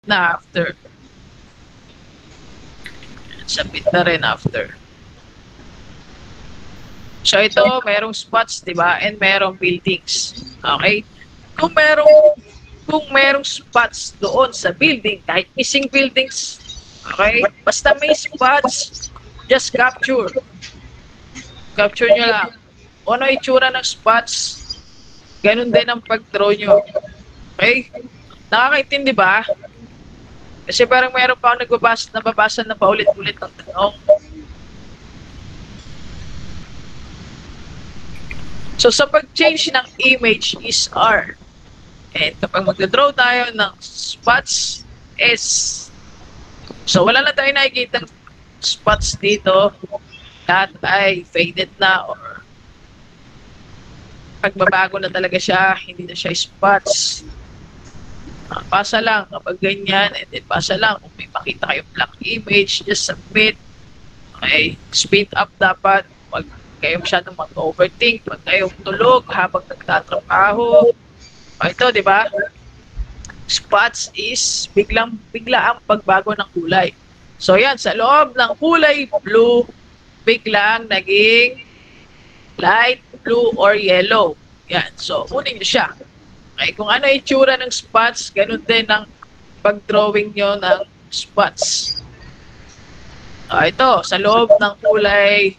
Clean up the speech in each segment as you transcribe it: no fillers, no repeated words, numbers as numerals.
na after. Submit na rin after. So ito, merong spots, di ba? And merong buildings. Okay? Kung merong spots doon sa building, kahit missing buildings, okay? Basta may spots, just capture. Capture nyo lang. O ano itsura ng spots, ganun din ang pag-draw nyo. Okay? Nakakaintindi ba? Kasi parang meron pa ako nababasa na paulit-ulit ng tanong. So, sa pag-change ng image is R. And kapag mag-draw tayo ng spots, S. So, wala na tayo nakikita spots dito. Lahat ay faded na or pagbabago na talaga siya, hindi na siya spots. Pasa lang kapag ganyan, and then pasa lang kung may makita kayong black image, just submit. Okay, speed up dapat. Wag kayo masyadong mag-overthink, wag kayong tulog habang nagtatrabaho. Ito, di ba? Spots is bigla ang pagbago ng kulay. So yan, sa loob ng kulay blue, biglang naging light blue or yellow. Yan, so kunin nyo siya. Okay, kung ano itsura ng spots, ganun din ang pag-drawing nyo ng spots. Ito, sa loob ng kulay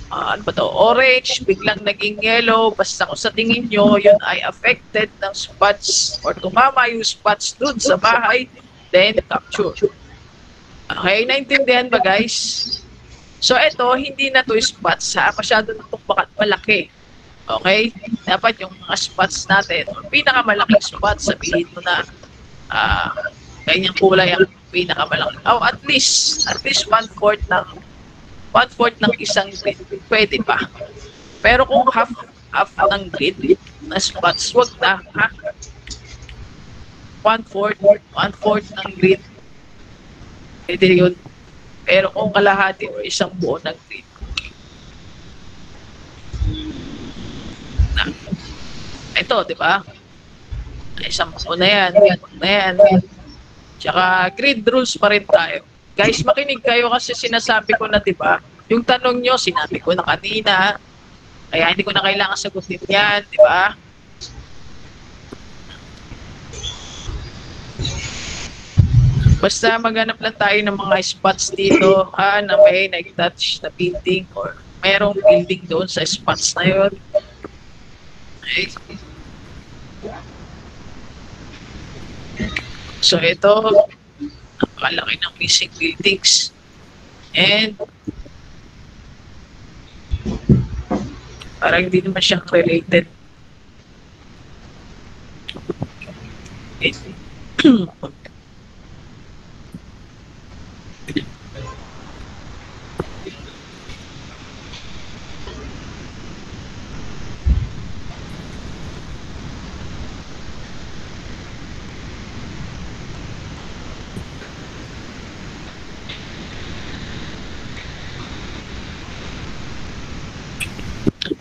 ano ba to? Orange, biglang naging yellow, basta kung sa tingin nyo, yun ay affected ng spots or tumama yung spots dun sa bahay, then capture. Okay, naintindihan ba guys? So ito, hindi na to spots ha, masyado na itong malaki. Okay? Dapat yung mga spots natin, pinakamalaking spots, sabihin mo na ganyang kulay ang pinakamalaki. Oh, at least 1/4 ng isang grid, pwede pa. Pero kung half ng grid na spots, wag na, ha? 1/4 ng grid, pwede yun. Pero kung kalahati o isang buo ng grid, ito, di ba? Isang buo na yan. Tsaka grid rules pa rin tayo. Guys, makinig kayo kasi sinasabi ko na, di ba? Yung tanong nyo, sinabi ko na kanina. Kaya hindi ko na kailangan sagutin yan, di ba? Basta maghanap lang tayo ng mga spots dito na may nag-touch na building or merong building doon sa spots na yun. Okay. So ito, napakalaki ng missing buildings. And parang hindi naman siyang related.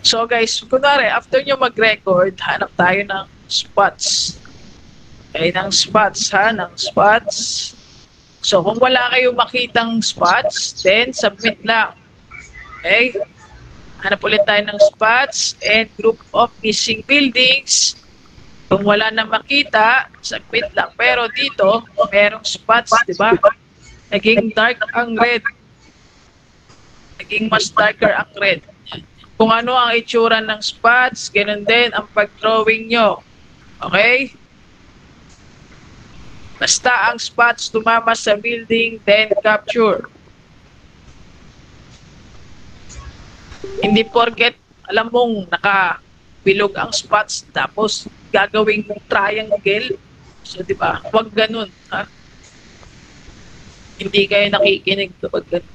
So guys, kunwari, after nyo mag-record, hanap tayo ng spots. Okay, ng spots ha, ng spots. So kung wala kayong makitang spots, then submit lang. Okay? Hanap ulit tayo ng spots and group of missing buildings. Kung wala na makita, submit lang. Pero dito, merong spots, di ba? Naging dark ang red. Naging mas darker ang red. Kung ano ang itsura ng spots, ganun din ang pag-drawing nyo. Okay? Basta ang spots tumama sa building, then capture. Hindi porket, alam mong nakabilog ang spots, tapos gagawing triangle. So, di ba? Huwag ganun. Ha? Hindi kayo nakikinig kapag ganun.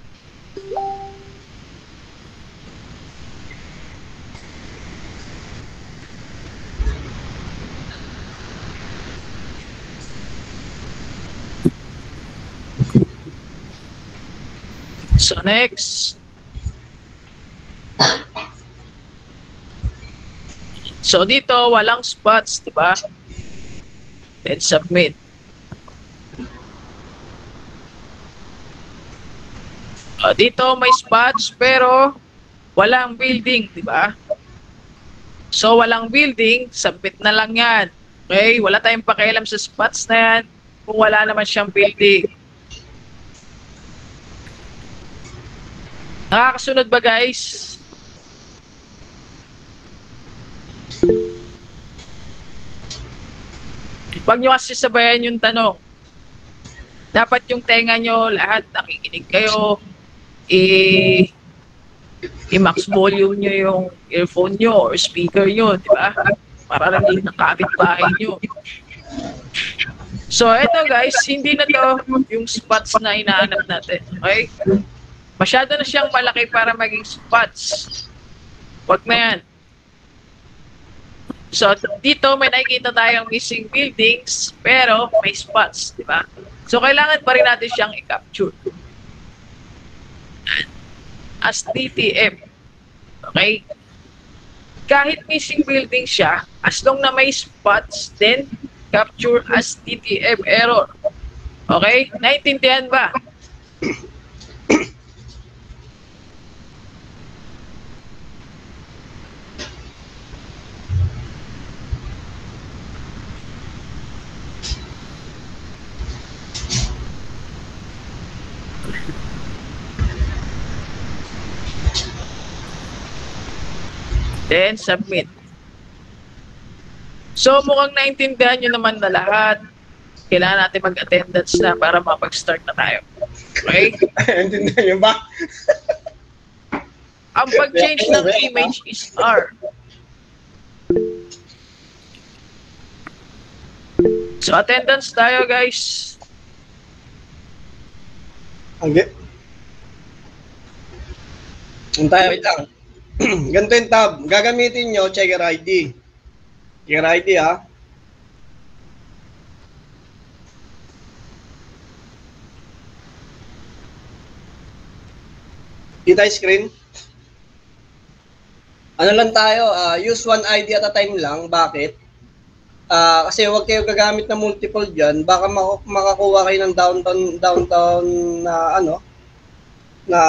So next. So dito walang spots, di ba? Then submit. Dito may spots pero walang building, di ba? So walang building, submit na lang yan. Okay? Wala tayong pakialam sa spots na yan kung wala naman siyang building. Nakakasunod ba guys? Huwag nyo kasi sabayan yung tanong. Dapat yung tenga nyo, lahat nakikinig kayo, i-max volume nyo yung earphone nyo or speaker nyo, di ba? Para lang din ang kapitbahay nyo. So, eto guys, hindi na to yung spots na inaanap natin. Okay? Masyado na siyang malaki para maging spots. Wag na yan. So, dito may nakikita tayong missing buildings, pero may spots, di ba? So, kailangan pa rin natin siyang i-capture as DTM. Okay? Kahit missing building siya, as long na may spots, then capture as DTM error. Okay? Naintindihan ba? Then, submit. So, mukhang naintindihan nyo naman na lahat. Kailangan natin mag-attendance na para mapag-start na tayo. Okay? Naintindihan nyo ba? Ang pag-change ng image is R. So, attendance tayo, guys. Okay. Tayo, wait lang. Ganito yung tab. Gagamitin nyo, checker ID. Checker ID, ha? Kita yung screen? Ano lang tayo, use one ID at a time lang. Bakit? Kasi huwag kayo gagamit na multiple dyan. Baka makakuha kayo ng downtown na na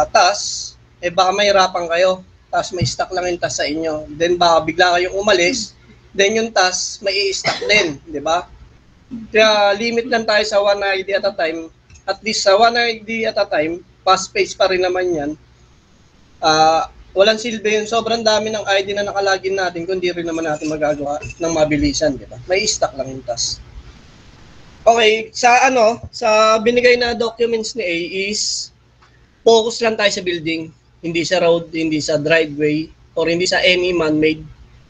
task. Baka mahirapan kayo. Tapos may stock lang yung task sa inyo. Then baka bigla kayong umalis, then yung task may i-stock din, di ba? Kaya limit lang tayo sa one ID at a time. At least sa one ID at a time, fast pace pa rin naman yan. Walang silbi yun. Sobrang dami ng ID na nakalagin natin kung di rin naman natin magagawa ng mabilisan, di ba? May i-stock lang yung task. Okay, sa binigay na documents ni A is focus lang tayo sa building. Hindi sa road, hindi sa driveway, or hindi sa any man-made.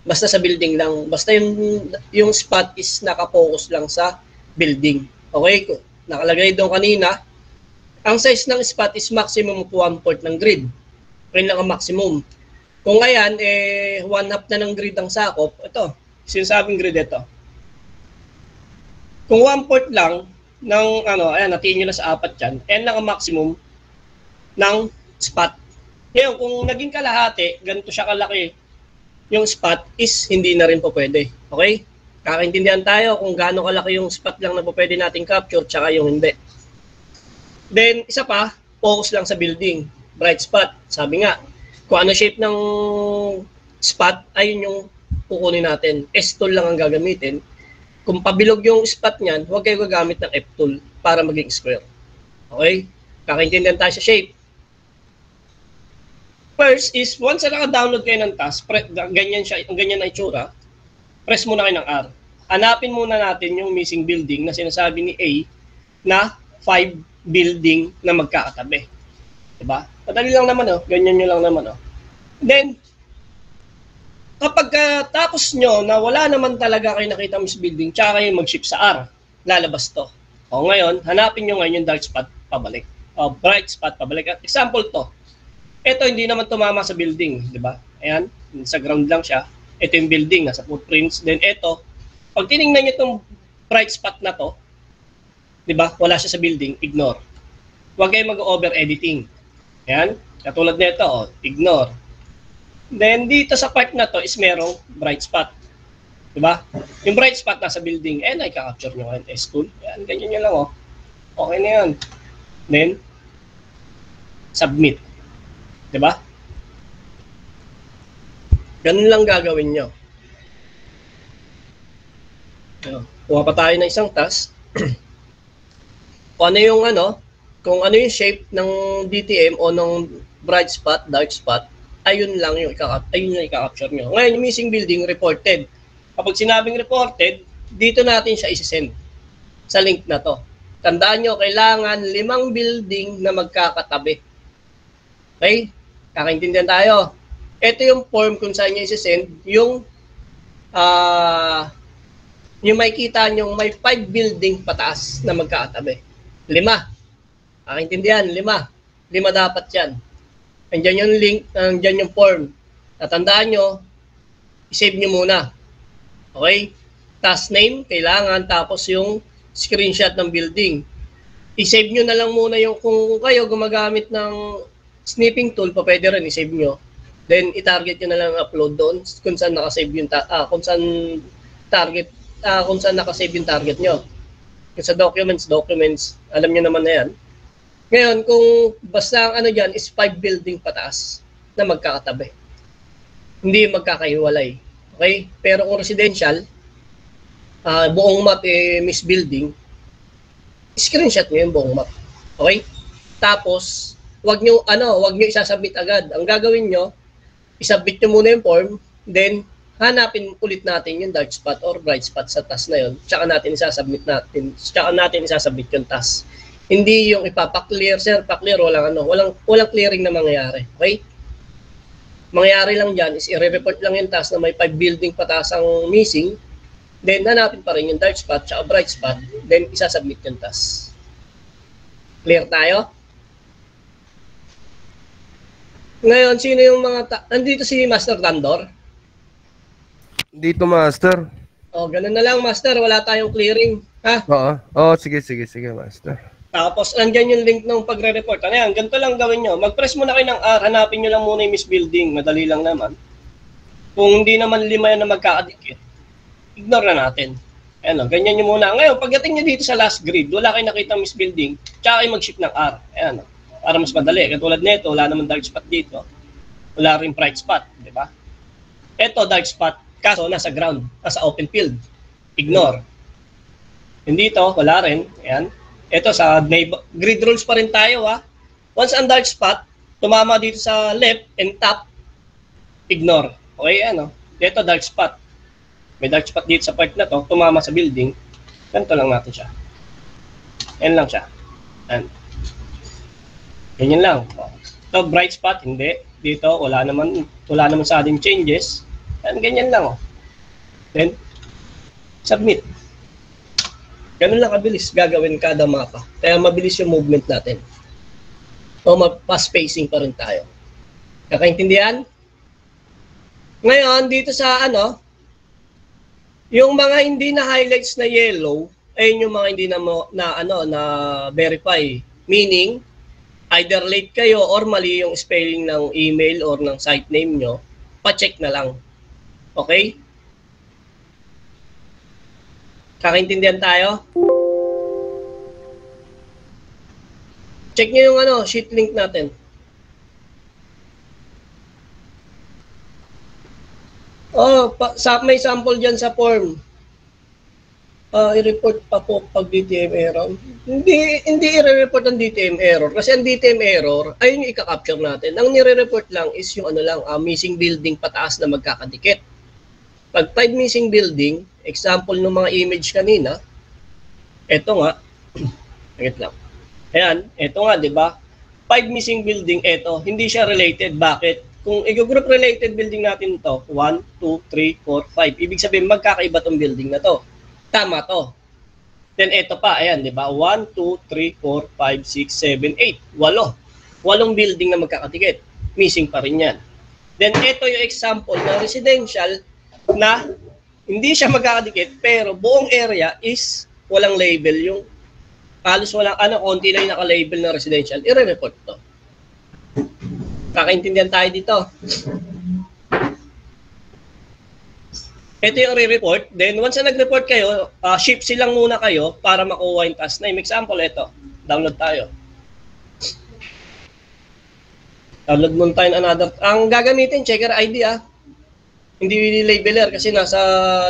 Basta sa building lang. Basta yung spot is nakapokus lang sa building. Okay? Nakalagay doon kanina, ang size ng spot is maximum of 1/4 ng grid. Yun lang ang maximum. Kung ngayon, 1/2 na ng grid ang sakop, ito, sinasabing grid ito. Kung 1/4 lang ng, ayan, natiin nyo na sa 4 yan, yan lang ang maximum ng spot. Ngayon, kung naging kalahati, ganito siya kalaki, yung spot is hindi na rin po pwede. Okay? Kakaintindihan tayo kung gaano kalaki yung spot lang na po pwede nating capture tsaka yung hindi. Then, isa pa, focus lang sa building. Bright spot. Sabi nga, kung ano shape ng spot, ayun yung kukunin natin. S-tool lang ang gagamitin. Kung pabilog yung spot niyan, huwag kayo gagamit ng F-tool para maging square. Okay? Kakaintindihan tayo sa shape. First is, once na naka-download kayo ng task, ganyan na itsura, press muna kayo ng R. Hanapin muna natin yung missing building na sinasabi ni A na 5 building na magkakatabi. Diba? Madali lang naman, ganyan nyo lang naman. Then, kapag tapos nyo na wala naman talaga kayo nakita miss building, tsaka kayo mag-shift sa R, lalabas to. O ngayon, hanapin nyo ngayon yung dark spot pabalik. O bright spot pabalik. Example to. Ito hindi naman tumama sa building, di ba? Ayan, sa ground lang siya. Ito yung building, nasa footprints. Then ito, pag tinignan nyo itong bright spot na to, di ba? Wala siya sa building, ignore. Huwag kayo mag-over editing. Ayan, katulad nito, ignore. Then dito sa part na to is merong bright spot. Di ba? Yung bright spot nasa building, nakaka-capture nyo kayo S-tool. Ayan, ganyan nyo lang, Okay na yan. Then, submit. 'Di ba? Ganun lang gagawin nyo. Kuha pa tayo ng isang task. Kung ano yung shape ng DTM o ng bright spot, dark spot, ayun yung i-capture nyo. Ngayon, yung missing building reported. Kapag sinabing reported, dito natin siya isi-send sa link na to. Tandaan nyo, kailangan 5 building na magkakatabi. Okay? Kakaintindihan tayo. Ito yung form kung saan nyo isi-send yung makikita nyo may 5 building pataas na magkakatabi. 5. Kakaintindihan, 5. 5 dapat yan. Nandiyan yung link, nandiyan yung form. Tatandaan nyo, i-save nyo muna. Okay? Task name, kailangan, tapos yung screenshot ng building. I-save nyo na lang muna yung kung kayo gumagamit ng snipping tool, pa pwede rin i-save nyo. Then i-target nyo na lang upload doon kung saan naka-save yung kung saan naka-save yung target nyo. Kung sa documents, alam nyo naman na yan. Ngayon, kung basta ang dyan is 5 building pataas na magkakatabi. Hindi magkakahiwalay. Okay? Pero kung residential, buong map miss building, screenshot nyo yung buong map. Okay? Tapos, wag nyo isasubmit agad. Ang gagawin nyo, isubmit nyo muna yung form, then hanapin ulit natin yung dark spot or bright spot sa task na yun. Tsaka natin isasubmit yung task. Hindi yung ipapa-clear, sir, pa-clear, walang clearing na mangyayari. Okay? Mangyayari lang dyan is i-report lang yung task na may 5 building pataas ang missing, then hanapin pa rin yung dark spot tsaka bright spot, then isasubmit yung task. Clear tayo? Ngayon, sino yung nandito si Master Tandor? Dito, Master. Ganun na lang, Master. Wala tayong clearing. Ha? Oo, sige, Master. Tapos, andyan yung link ng pagre-report. Ano yan? Ganito lang gawin nyo. Mag-press muna kayo ng R. Hanapin nyo lang muna yung miss building. Madali lang naman. Kung hindi naman 5 yan na magkakadikit, ignore na natin. Ayan, ganyan nyo muna. Ngayon, pagdating nyo dito sa last grid, wala kayo nakita miss building, tsaka kayo mag-shift ng R. Ayan, para mas madali. Katulad nito, wala naman dark spot dito. Wala rin bright spot, di ba? Ito, dark spot, kaso nasa ground, nasa open field. Ignore. Hindi ito, wala rin. Ayan. Ito, sa grid rules pa rin tayo, ha. Once ang dark spot, tumama dito sa left and top, ignore. Okay, ano? Ito, dark spot. May dark spot dito sa part na to, tumama sa building. Ganito lang natin siya. Ayan lang siya. Ayan. Ganyan lang. Ito, bright spot, hindi. Dito, wala naman sa ating changes. Ayan, ganyan lang, oh. Then, submit. Ganun lang kabilis gagawin kada mapa. Kaya mabilis yung movement natin. O pa-spacing pa rin tayo. Kakaintindihan? Ngayon, dito sa yung mga hindi na highlights na yellow, ayun yung mga hindi na verify. Meaning, either late kayo or mali yung spelling ng email or ng site name nyo, pa-check na lang. Okay? Kakaintindihan tayo? Check nyo yung sheet link natin. May sample dyan sa form. I-report pa po pag DTM error. Hindi i-report ang DTM error. Kasi ang DTM error, ayun yung i-capture natin. Ang nire-report lang is yung missing building pataas na magkakadikit. Pag 5 missing building, example ng mga image kanina, eto nga, wait lang. Ayan, eto nga, di ba? 5 missing building, eto, hindi siya related. Bakit? Kung i-group related building natin to, 1, 2, 3, 4, 5. Ibig sabihin, magkakaiba tong building na to. Tama to. Then eto pa, ayan, di ba? 1, 2, 3, 4, 5, 6, 7, 8. 8 building na magkakadikit. Missing pa rin yan. Then eto yung example na residential na hindi siya magkakadikit pero buong area is walang label, yung halos walang konti lang yung naka-label na residential, i-report to. Kakaintindihan tayo dito. Ito yung re-report. Then once na nag-report kayo, ship silang muna kayo para makuha yung task name. Example, ito. Download tayo. Download muna tayo ng another. Ang gagamitin, checker ID Hindi labeler kasi nasa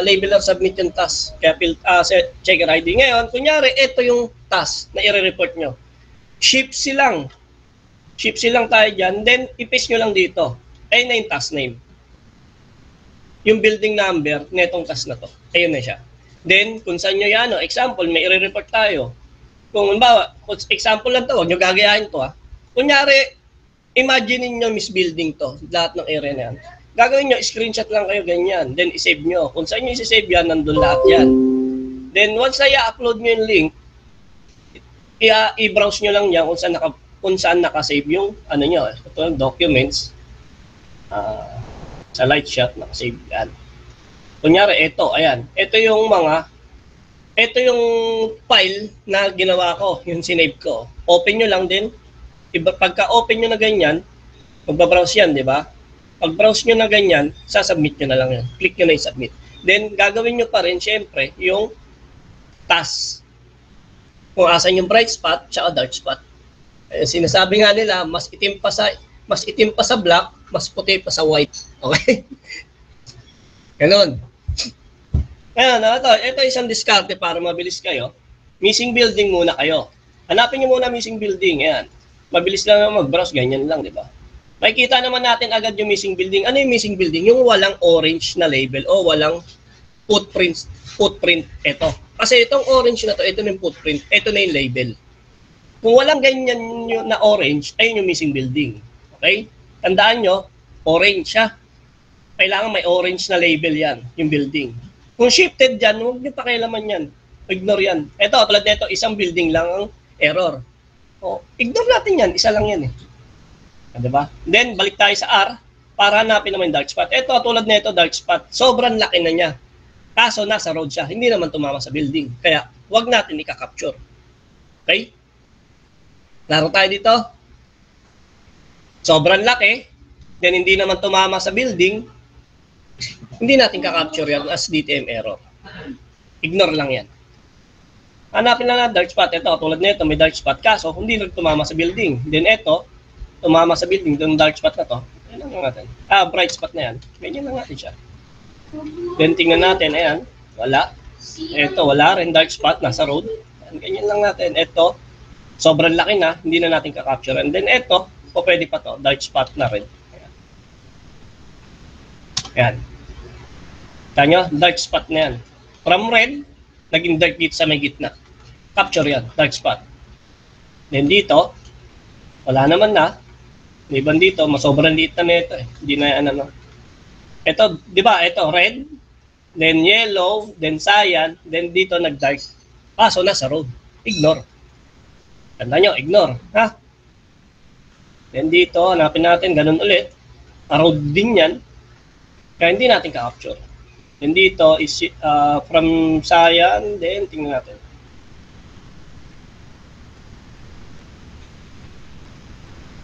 labeler submit yung task. Kaya checker ID. Ngayon, kunyari, ito yung task na i-report nyo. Shift silang tayo dyan. Then, i-paste nyo lang dito. Ayun na yung task name. Yung building number netong task na to. Ayun na siya. Then, kung saan nyo yan, example, may i-report tayo. Kung example lang to, huwag nyo gagayahin to Kunyari, imagine niyo misbuilding to, lahat ng area na yan. Gagawin nyo, screenshot lang kayo ganyan. Then, isave nyo. Kung saan nyo isi-save yan, nandun lahat yan. Then, once na i-upload nyo yung link, i-browse nyo lang yan kung saan naka-save yung nyo. Ito yung documents. Sa light shot, naka-save yan. Kunyari, ito, ayan. Ito yung file na ginawa ko, yung sinave ko. Open nyo lang din. Pagka-open nyo na ganyan, magbabrowse yan, di ba? Pag-browse nyo na ganyan, sasubmit nyo na lang yan. Click nyo na i-submit. Then, gagawin nyo pa rin, syempre, yung task. Kung asan yung bright spot, tsaka dark spot. Sinasabi nga nila, mas itim pa sa black, mas puti pa sa white. Okay? Ganon. Ayan, ito isang diskarte para mabilis kayo. Missing building muna kayo. Hanapin nyo muna missing building. Ayan. Mabilis lang mag-browse, ganyan lang, di ba? Makikita naman natin agad yung missing building. Ano yung missing building? Yung walang orange na label o walang footprint. Ito. Kasi itong orange na to, ito na yung footprint. Ito na yung label. Kung walang ganyan na orange, ayun yung missing building. Okay? Tandaan nyo, orange siya. Kailangan may orange na label yan, yung building. Kung shifted dyan, huwag nyo pakialaman yan. Ignore yan. Ito, tulad nito, isang building lang ang error. Ignore natin yan. Isa lang yan Diba? Then, balik tayo sa R para hanapin naman yung dark spot. Ito, tulad nito, dark spot. Sobrang laki na niya. Kaso, nasa road siya. Hindi naman tumama sa building. Kaya, huwag natin i-capture. Okay? Laro tayo dito. Sobrang laki. Then, hindi naman tumama sa building. Hindi natin ka-capture yan as DTM error. Ignore lang yan. Hanapin lang na dark spot. Ito, tulad nito, may dark spot. Kaso, hindi lang tumama sa building. Then ito, tumama sa building. Itong dark spot na to. Ayan lang natin. Bright spot na yan. Ganyan lang natin siya. Then tingnan natin. Ayan. Wala. Ito, wala rin dark spot. Nasa road. Ayan, ganyan lang natin. Ito, sobrang laki na. Hindi na natin ka-capture. And then ito, pwede pa to. Dark spot na rin. Ayan. Ayan. Kanyo, dark spot na yan. From red, naging dark dito sa may gitna. Capture yan, dark spot. Then dito, wala naman na. Liban dito, masobrang liit na nito Hindi na yan Ito, di ba? Ito, red, then yellow, then cyan, then dito nag-dark. So nasa road. Ignore. Tanda nyo, ignore. Then dito, hanapin natin, ganun ulit. Road din yan. Kaya hindi natin ka-capture. Then dito is from cyan, then tingnan natin.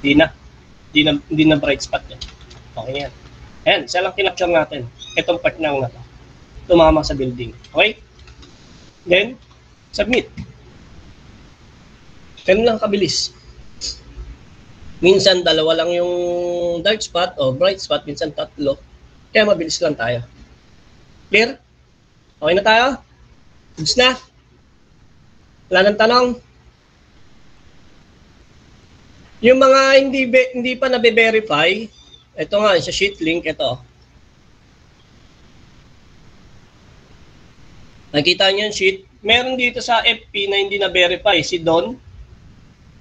Hindi na bright spot yan. Okay yan. Ayan, isa lang kinapture natin. Itong part na to. Tumama sa building. Okay? Then, submit. Ganun lang kabilis. Minsan, dalawa lang yung dark spot o bright spot. Minsan, tatlo. Kaya mabilis lang tayo. Clear? Okay na tayo? Goods na? Wala nang tanong? Yung mga hindi pa nabe-verify, ito nga, sa sheet link, ito. Nakita niyo yung sheet. Meron dito sa FP na hindi na-verify, si Don.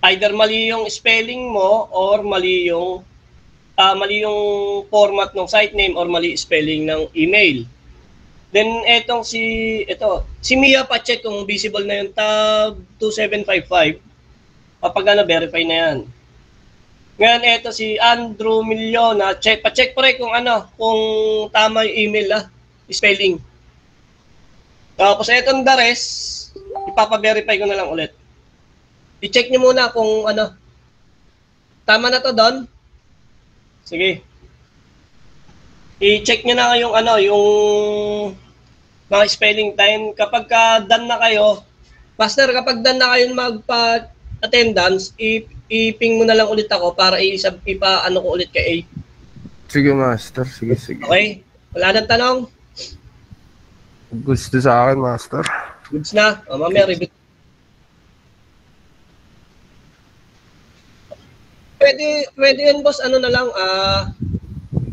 Either mali yung spelling mo or mali yung format ng site name or mali spelling ng email. Then si Mia pa-check kung visible na yung tab 2755. Kapag na-verify na yan. Ngayon, ito si Andrew Miliona, pa-check pre kung tama yung email spelling. Tapos itong the rest, ipapa-verify ko na lang ulit. I-check nyo muna kung tama na to Don. Sige. I-check nyo na yung yung mga spelling time. Kapag done na kayo, Master, kapag done na kayo attendance, i-ping mo na lang ulit ako para ipa-ano ko ulit kay A. Sige, Master. Sige, sige. Okay? Wala nang tanong? Gusto sa akin, Master. Goods na. O, mamaya review. Pwede yun, boss. Ano na lang,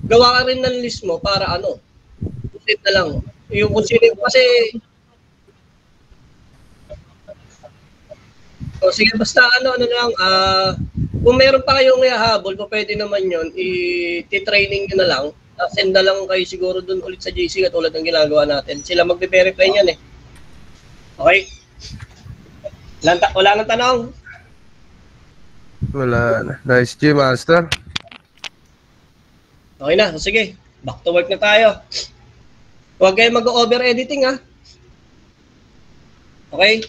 gawa ka rin ng list mo para ano, ulit na lang. Yung kung sino kasi, o sige, basta ano lang, kung meron pa kayong ihahabol, pwede naman yun, i-training nyo na lang. Send na lang kayo siguro dun ulit sa JC katulad ng ginagawa natin. Sila magbe-verify niyan eh. Okay? Wala nang tanong? Wala na. Nice G, Master. Okay na, sige. Back to work na tayo. Huwag kayo mag-over editing ha. Okay?